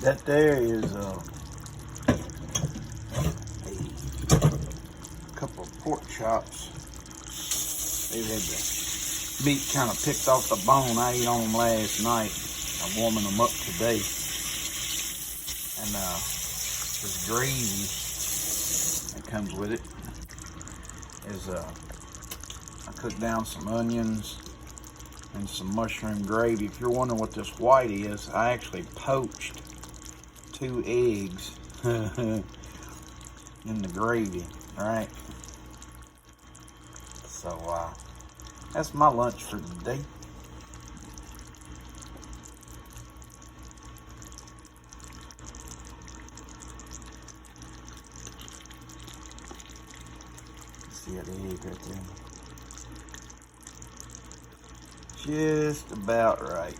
That there is a couple of pork chops. They had the meat kind of picked off the bone. I ate on them last night. I'm warming them up today. And this gravy that comes with it is I cooked down some onions and some mushroom gravy. If you're wondering what this white is, I actually poached 2 eggs in the gravy, right? So that's my lunch for today. See that egg right there? Just about right.